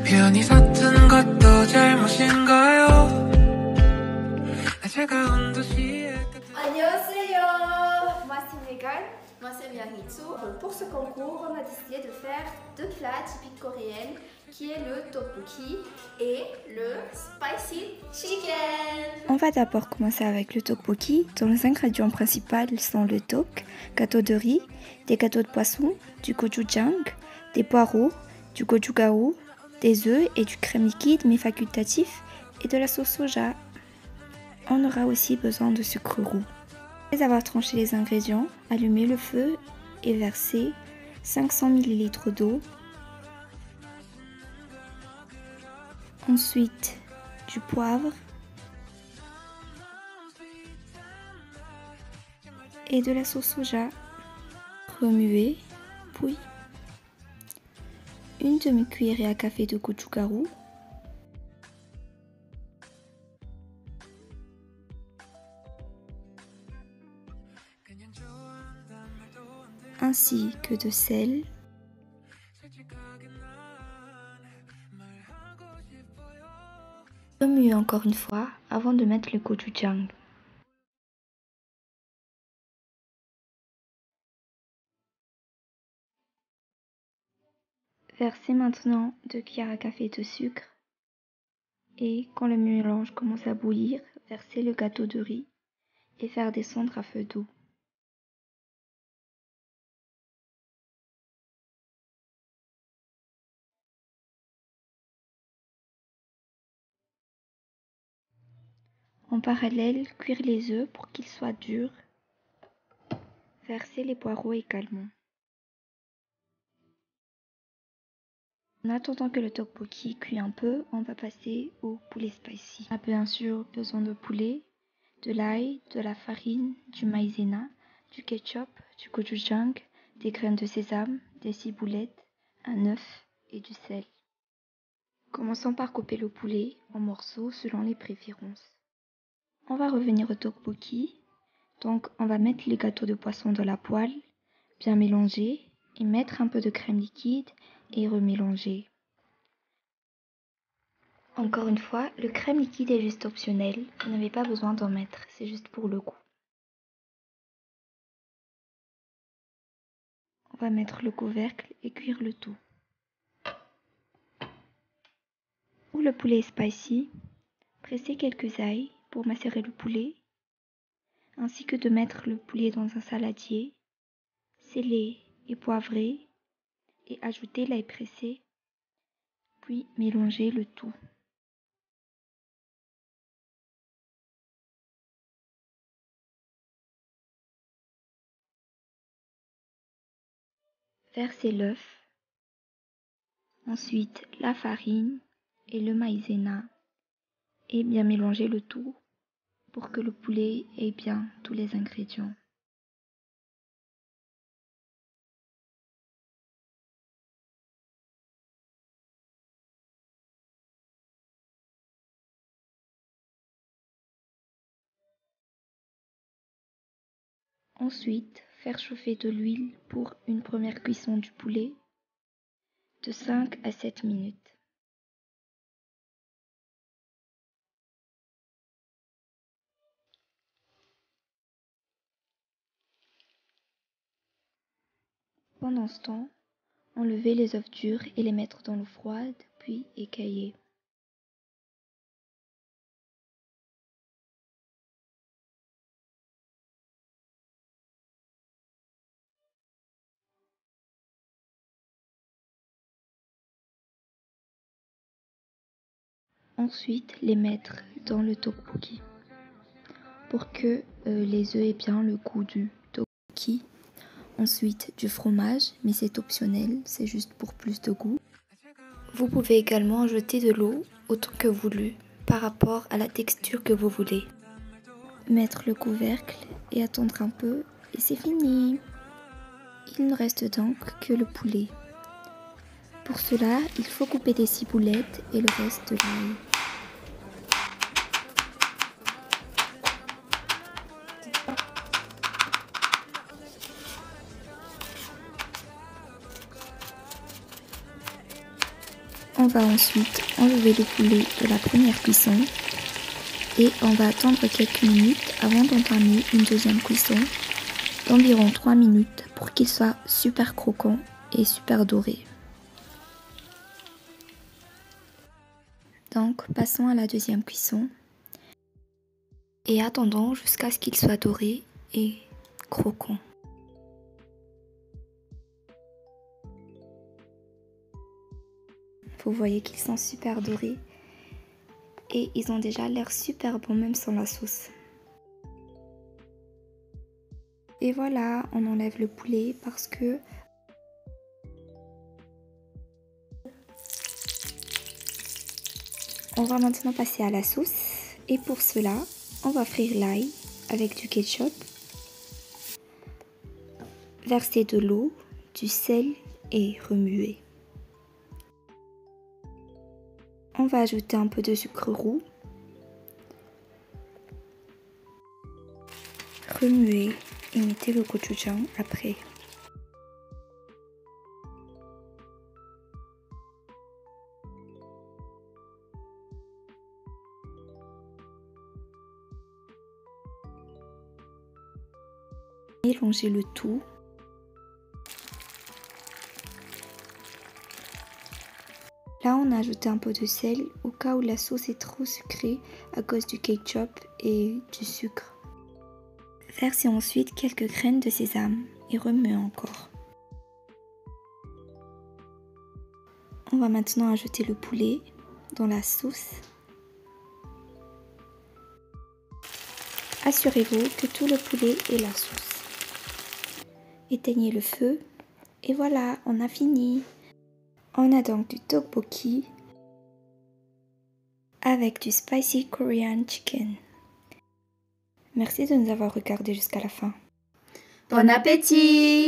편히 섰던 것도 잘못인가요? 제가 온도시에 안녕하세요, moi c'est Megan, moi c'est Miaritsu. Pour ce concours, on a décidé de faire deux plats typiques coréennes qui est le tteokbokki et le spicy chicken. On va d'abord commencer avec le tteokbokki, dont les ingrédients principaux sont le tteok, gâteau de riz, des gâteaux de poisson, du gochujang, des poireaux, du gochugaru, des œufs et du crème liquide mais facultatif et de la sauce soja. On aura aussi besoin de sucre roux. Après avoir tranché les ingrédients, allumez le feu et versez 500 ml d'eau. Ensuite, du poivre et de la sauce soja. Remuez, puis une demi-cuillerée à café de gochugaru, ainsi que de sel, remuez encore une fois avant de mettre le gochujang. Versez maintenant 2 cuillères à café de sucre et quand le mélange commence à bouillir, versez le gâteau de riz et faire descendre à feu doux. En parallèle, cuire les œufs pour qu'ils soient durs. Versez les poireaux également. En attendant que le tteokbokki cuit un peu, on va passer au poulet spicy. On a bien sûr besoin de poulet, de l'ail, de la farine, du maïzena, du ketchup, du gochujang, des graines de sésame, des ciboulettes, un œuf et du sel. Commençons par couper le poulet en morceaux selon les préférences. On va revenir au tteokbokki. Donc on va mettre les gâteaux de poisson dans la poêle, bien mélanger et mettre un peu de crème liquide et remélanger. Encore une fois, le crème liquide est juste optionnel, vous n'avez pas besoin d'en mettre, c'est juste pour le goût. On va mettre le couvercle et cuire le tout. Pour le poulet spicy, pressez quelques ails pour macérer le poulet, ainsi que de mettre le poulet dans un saladier, sceller et poivrer, et ajouter l'ail pressé, puis mélanger le tout. Versez l'œuf, ensuite la farine et le maïzena et bien mélanger le tout pour que le poulet ait bien tous les ingrédients. Ensuite, faire chauffer de l'huile pour une première cuisson du poulet de 5 à 7 minutes. Pendant ce temps, enlevez les œufs durs et les mettre dans l'eau froide, puis écailler. Ensuite, les mettre dans le tteokbokki pour que les œufs aient bien le goût du tteokbokki. Ensuite, du fromage, mais c'est optionnel, c'est juste pour plus de goût. Vous pouvez également ajouter de l'eau autant que voulu par rapport à la texture que vous voulez. Mettre le couvercle et attendre un peu et c'est fini. Il ne reste donc que le poulet. Pour cela, il faut couper des ciboulettes et le reste de l'ail. On va ensuite enlever le poulet de la première cuisson et on va attendre quelques minutes avant d'entamer une deuxième cuisson d'environ 3 minutes pour qu'il soit super croquant et super doré. Donc passons à la deuxième cuisson et attendons jusqu'à ce qu'il soit doré et croquant. Vous voyez qu'ils sont super dorés et ils ont déjà l'air super bons même sans la sauce. Et voilà, on enlève le poulet parce que on va maintenant passer à la sauce et pour cela, on va frire l'ail avec du ketchup, verser de l'eau, du sel et remuer. On va ajouter un peu de sucre roux, remuer et mettez le gochujang après. Mélangez le tout. Là, on a ajouté un peu de sel au cas où la sauce est trop sucrée à cause du ketchup et du sucre. Versez ensuite quelques graines de sésame et remuez encore. On va maintenant ajouter le poulet dans la sauce. Assurez-vous que tout le poulet ait la sauce. Éteignez le feu et voilà, on a fini. On a donc du tteokbokki avec du spicy Korean chicken. Merci de nous avoir regardés jusqu'à la fin. Bon appétit!